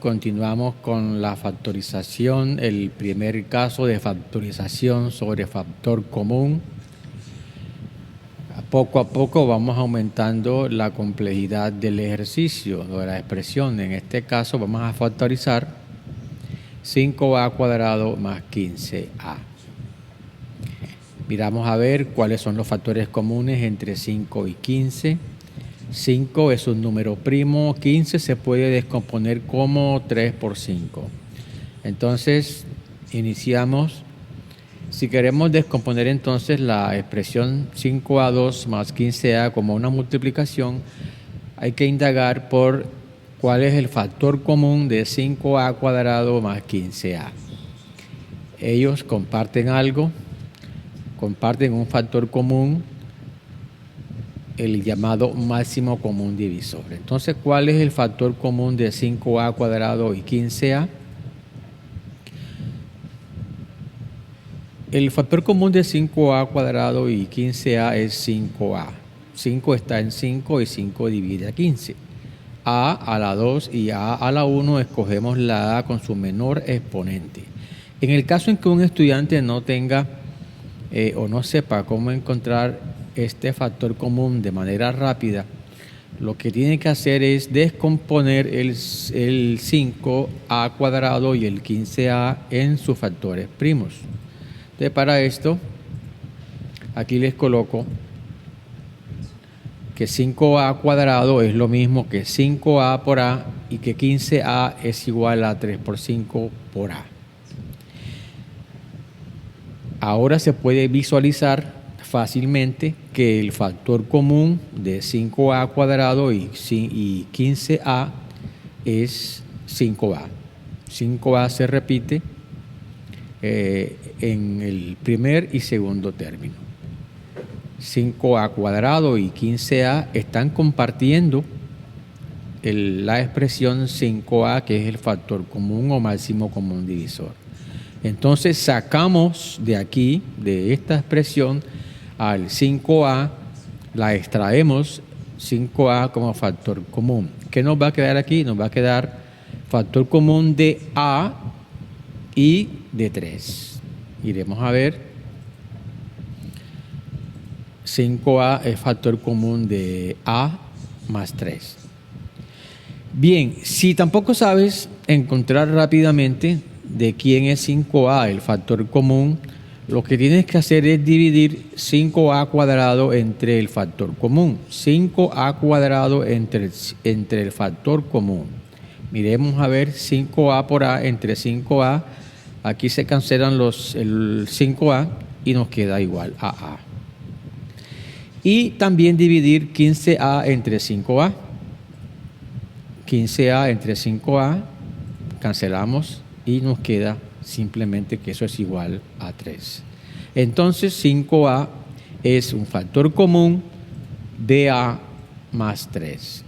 continuamos con la factorización, el primer caso de factorización sobre factor común. Poco a poco vamos aumentando la complejidad del ejercicio o de la expresión. En este caso vamos a factorizar 5a cuadrado más 15a. Miramos a ver cuáles son los factores comunes entre 5 y 15. 5 es un número primo, 15 se puede descomponer como 3 por 5. Entonces, iniciamos. Si queremos descomponer entonces la expresión 5a2 más 15a como una multiplicación, hay que indagar por cuál es el factor común de 5a cuadrado más 15a. Ellos comparten algo, comparten un factor común, el llamado máximo común divisor. Entonces, ¿cuál es el factor común de 5a cuadrado y 15a? El factor común de 5a cuadrado y 15a es 5a. 5 está en 5 y 5 divide a 15. A a la 2 y a a la 1 escogemos la a con su menor exponente. En el caso en que un estudiante no tenga o no sepa cómo encontrar este factor común de manera rápida, lo que tiene que hacer es descomponer el 5a cuadrado y el 15a en sus factores primos. Entonces, para esto, aquí les coloco que 5a cuadrado es lo mismo que 5a por a y que 15a es igual a 3 por 5 por a. Ahora se puede visualizar fácilmente que el factor común de 5a cuadrado y 15a es 5a. 5a se repite en el primer y segundo término. 5a cuadrado y 15a están compartiendo la expresión 5a, que es el factor común o máximo común divisor. Entonces sacamos de aquí, de esta expresión, al 5a, la extraemos 5a como factor común. ¿Qué nos va a quedar aquí? Nos va a quedar factor común de a y de 3. Iremos a ver. 5a es factor común de a más 3. Bien, si tampoco sabes encontrar rápidamente de quién es 5a, el factor común, lo que tienes que hacer es dividir 5a cuadrado entre el factor común. 5a cuadrado entre el factor común. Miremos a ver 5a por a entre 5a. Aquí se cancelan el 5a y nos queda igual a a. Y también dividir 15a entre 5a. 15a entre 5a, cancelamos y nos queda simplemente que eso es igual a 3. Entonces 5a es un factor común de a más 3.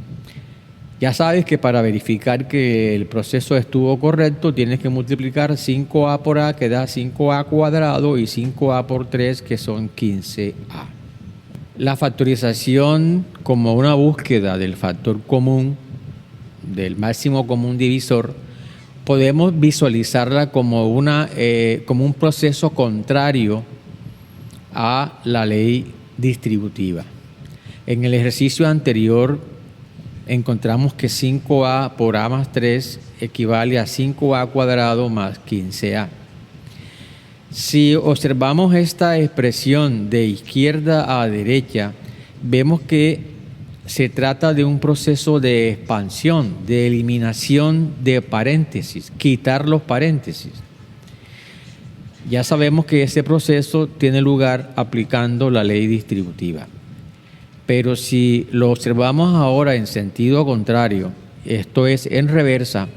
Ya sabes que para verificar que el proceso estuvo correcto, tienes que multiplicar 5a por a, que da 5a cuadrado, y 5a por 3, que son 15a. La factorización como una búsqueda del factor común, del máximo común divisor, podemos visualizarla como un proceso contrario a la ley distributiva. En el ejercicio anterior encontramos que 5a por a más 3 equivale a 5a cuadrado más 15a. Si observamos esta expresión de izquierda a derecha, vemos que se trata de un proceso de expansión, de eliminación de paréntesis, quitar los paréntesis. Ya sabemos que ese proceso tiene lugar aplicando la ley distributiva. Pero si lo observamos ahora en sentido contrario, esto es en reversa,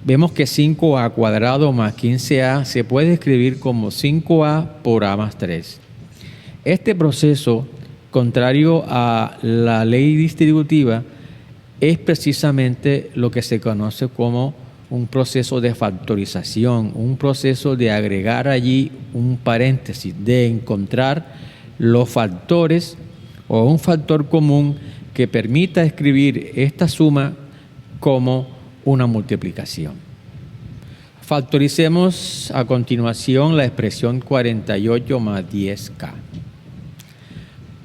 vemos que 5a cuadrado más 15a se puede escribir como 5a por a más 3. Este proceso, contrario a la ley distributiva, es precisamente lo que se conoce como un proceso de factorización, un proceso de agregar allí un paréntesis, de encontrar los factores o un factor común que permita escribir esta suma como una multiplicación. Factoricemos a continuación la expresión 48 más 10K.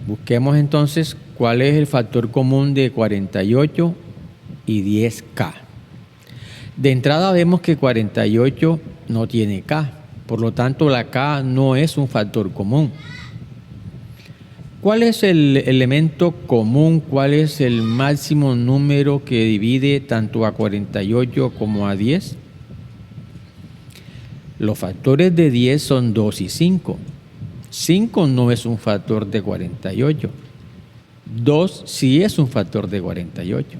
Busquemos entonces cuál es el factor común de 48 y 10K. De entrada vemos que 48 no tiene K, por lo tanto la K no es un factor común. ¿Cuál es el elemento común? ¿Cuál es el máximo número que divide tanto a 48 como a 10? Los factores de 10 son 2 y 5. 5 no es un factor de 48. 2 sí es un factor de 48.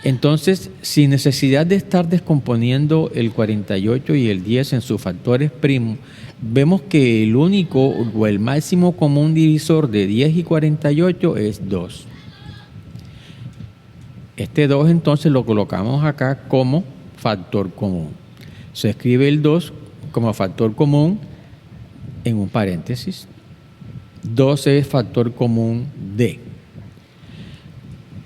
Entonces, sin necesidad de estar descomponiendo el 48 y el 10 en sus factores primos, vemos que el único o el máximo común divisor de 10 y 48 es 2. Este 2 entonces lo colocamos acá como factor común. Se escribe el 2 como factor común en un paréntesis. 2 es factor común de.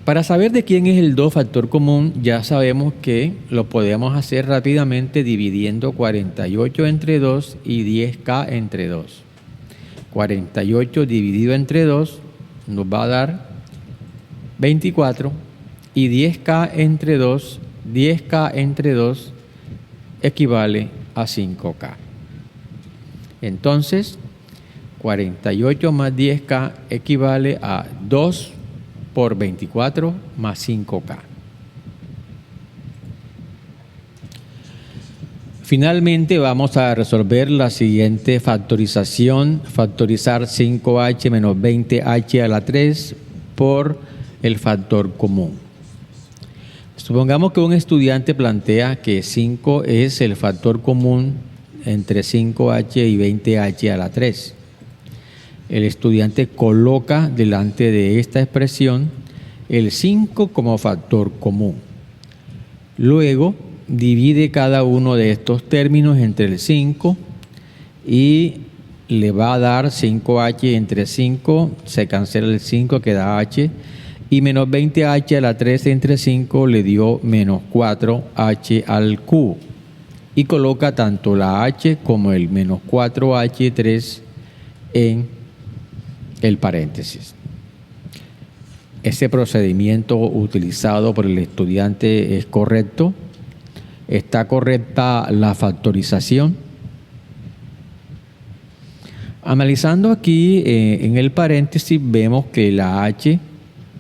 Para saber de quién es el 2 factor común, ya sabemos que lo podemos hacer rápidamente dividiendo 48 entre 2 y 10K entre 2. 48 dividido entre 2 nos va a dar 24 y 10K entre 2, 10K entre 2 equivale a 5K. Entonces, 48 más 10K equivale a 2 por 24 más 5K. Finalmente vamos a resolver la siguiente factorización, factorizar 5H menos 20H a la 3 por el factor común. Supongamos que un estudiante plantea que 5 es el factor común entre 5H y 20H a la 3. El estudiante coloca delante de esta expresión el 5 como factor común. Luego divide cada uno de estos términos entre el 5 y le va a dar 5H entre 5, se cancela el 5, queda H, y menos 20H a la 3 entre 5 le dio menos 4H al cubo. Y coloca tanto la H como el menos 4H3 en el paréntesis. Ese procedimiento utilizado por el estudiante es correcto. ¿Está correcta la factorización? Analizando aquí en el paréntesis vemos que la H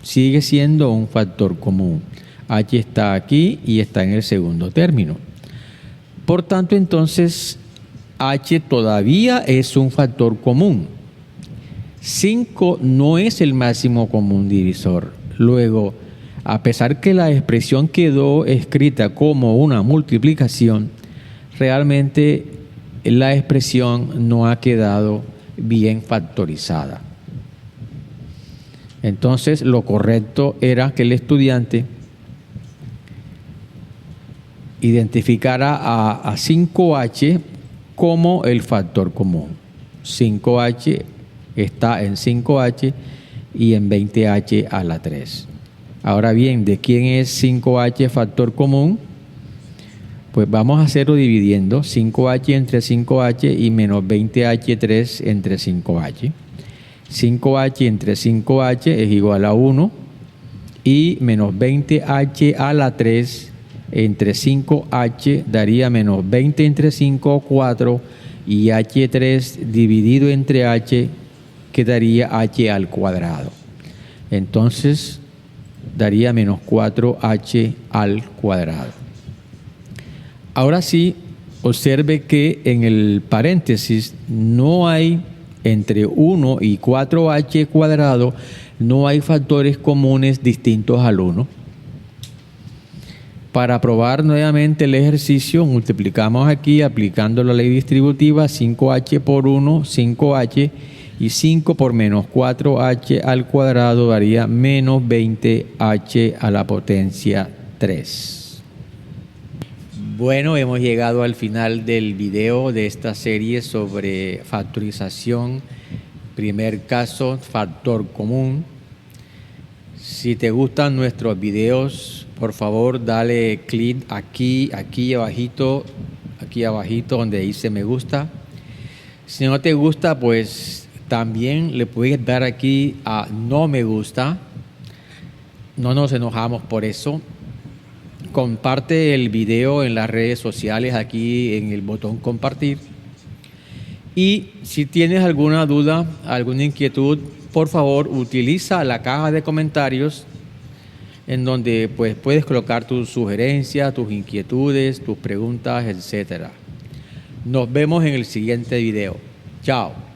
sigue siendo un factor común. H está aquí y está en el segundo término. Por tanto, entonces, H todavía es un factor común. 5 no es el máximo común divisor. Luego, a pesar que la expresión quedó escrita como una multiplicación, realmente la expresión no ha quedado bien factorizada. Entonces, lo correcto era que el estudiante identificara a 5H como el factor común. 5H está en 5H y en 20H a la 3. Ahora bien, ¿de quién es 5H factor común? Pues vamos a hacerlo dividiendo 5H entre 5H y menos 20H3 entre 5H. 5H entre 5H es igual a 1 y menos 20H a la 3 entre 5H daría menos 20 entre 5, 4 y H3 dividido entre H quedaría H al cuadrado. Entonces daría menos 4H al cuadrado. Ahora sí, observe que en el paréntesis no hay entre 1 y 4H cuadrado, no hay factores comunes distintos al 1. Para probar nuevamente el ejercicio, multiplicamos aquí aplicando la ley distributiva 5H por 1, 5H, y 5 por menos 4H al cuadrado daría menos 20H a la potencia 3. Bueno, hemos llegado al final del video de esta serie sobre factorización. Primer caso, factor común. Si te gustan nuestros videos, por favor dale clic aquí abajito donde dice me gusta. Si no te gusta, pues también le puedes dar aquí a no me gusta. No nos enojamos por eso. Comparte el video en las redes sociales aquí en el botón compartir. Y si tienes alguna duda, alguna inquietud, por favor utiliza la caja de comentarios en donde pues puedes colocar tus sugerencias, tus inquietudes, tus preguntas, etc. Nos vemos en el siguiente video. Chao.